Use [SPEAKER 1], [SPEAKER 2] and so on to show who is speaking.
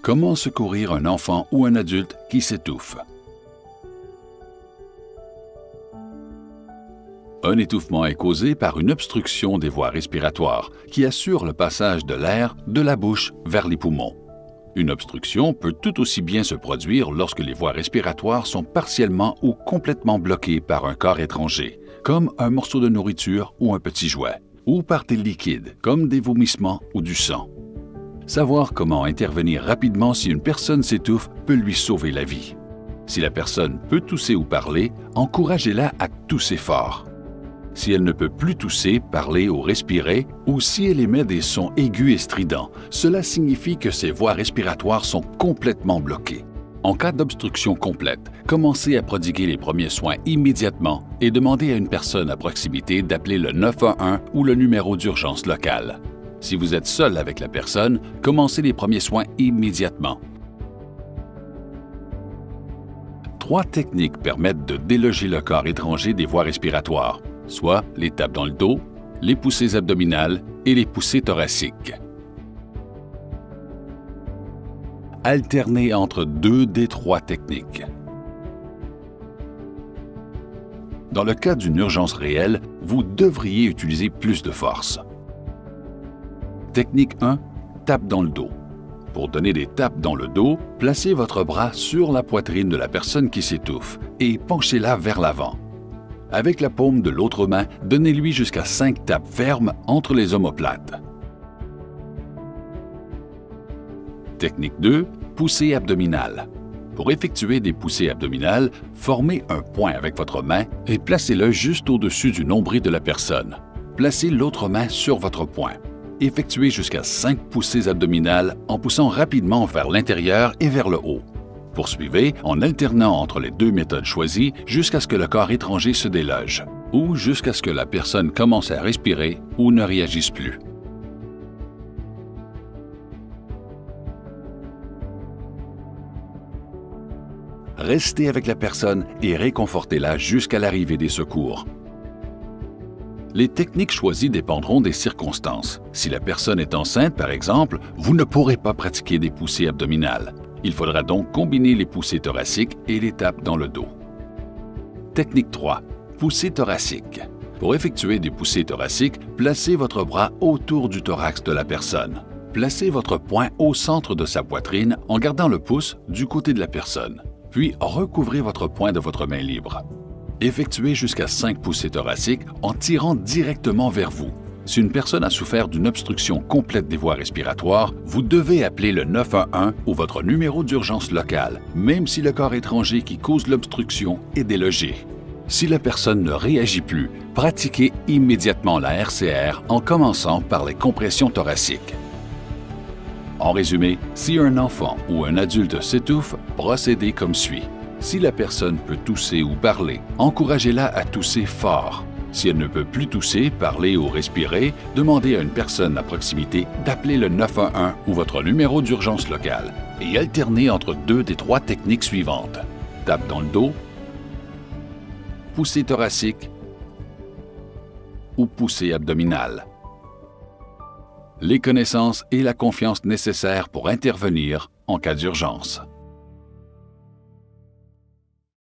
[SPEAKER 1] Comment secourir un enfant ou un adulte qui s'étouffe? Un étouffement est causé par une obstruction des voies respiratoires qui assure le passage de l'air de la bouche vers les poumons. Une obstruction peut tout aussi bien se produire lorsque les voies respiratoires sont partiellement ou complètement bloquées par un corps étranger, comme un morceau de nourriture ou un petit jouet, ou par des liquides, comme des vomissements ou du sang. Savoir comment intervenir rapidement si une personne s'étouffe peut lui sauver la vie. Si la personne peut tousser ou parler, encouragez-la à tousser fort. Si elle ne peut plus tousser, parler ou respirer, ou si elle émet des sons aigus et stridents, cela signifie que ses voies respiratoires sont complètement bloquées. En cas d'obstruction complète, commencez à prodiguer les premiers soins immédiatement et demandez à une personne à proximité d'appeler le 911 ou le numéro d'urgence local. Si vous êtes seul avec la personne, commencez les premiers soins immédiatement. 3 techniques permettent de déloger le corps étranger des voies respiratoires, soit les tapes dans le dos, les poussées abdominales et les poussées thoraciques. Alternez entre 2 des 3 techniques. Dans le cas d'une urgence réelle, vous devriez utiliser plus de force. Technique 1. Tape dans le dos. Pour donner des tapes dans le dos, placez votre bras sur la poitrine de la personne qui s'étouffe et penchez-la vers l'avant. Avec la paume de l'autre main, donnez-lui jusqu'à 5 tapes fermes entre les omoplates. Technique 2. Poussée abdominale. Pour effectuer des poussées abdominales, formez un point avec votre main et placez-le juste au-dessus du nombril de la personne. Placez l'autre main sur votre poing. Effectuez jusqu'à 5 poussées abdominales en poussant rapidement vers l'intérieur et vers le haut. Poursuivez en alternant entre les 2 méthodes choisies jusqu'à ce que le corps étranger se déloge ou jusqu'à ce que la personne commence à respirer ou ne réagisse plus. Restez avec la personne et réconfortez-la jusqu'à l'arrivée des secours. Les techniques choisies dépendront des circonstances. Si la personne est enceinte, par exemple, vous ne pourrez pas pratiquer des poussées abdominales. Il faudra donc combiner les poussées thoraciques et les tapes dans le dos. Technique 3. Poussée thoracique. Pour effectuer des poussées thoraciques, placez votre bras autour du thorax de la personne. Placez votre poing au centre de sa poitrine en gardant le pouce du côté de la personne. Puis recouvrez votre poing de votre main libre. Effectuez jusqu'à 5 poussées thoraciques en tirant directement vers vous. Si une personne a souffert d'une obstruction complète des voies respiratoires, vous devez appeler le 911 ou votre numéro d'urgence local, même si le corps étranger qui cause l'obstruction est délogé. Si la personne ne réagit plus, pratiquez immédiatement la RCR en commençant par les compressions thoraciques. En résumé, si un enfant ou un adulte s'étouffe, procédez comme suit. Si la personne peut tousser ou parler, encouragez-la à tousser fort. Si elle ne peut plus tousser, parler ou respirer, demandez à une personne à proximité d'appeler le 911 ou votre numéro d'urgence local et alternez entre 2 des 3 techniques suivantes. Tape dans le dos, poussée thoracique ou poussée abdominale. Les connaissances et la confiance nécessaires pour intervenir en cas d'urgence.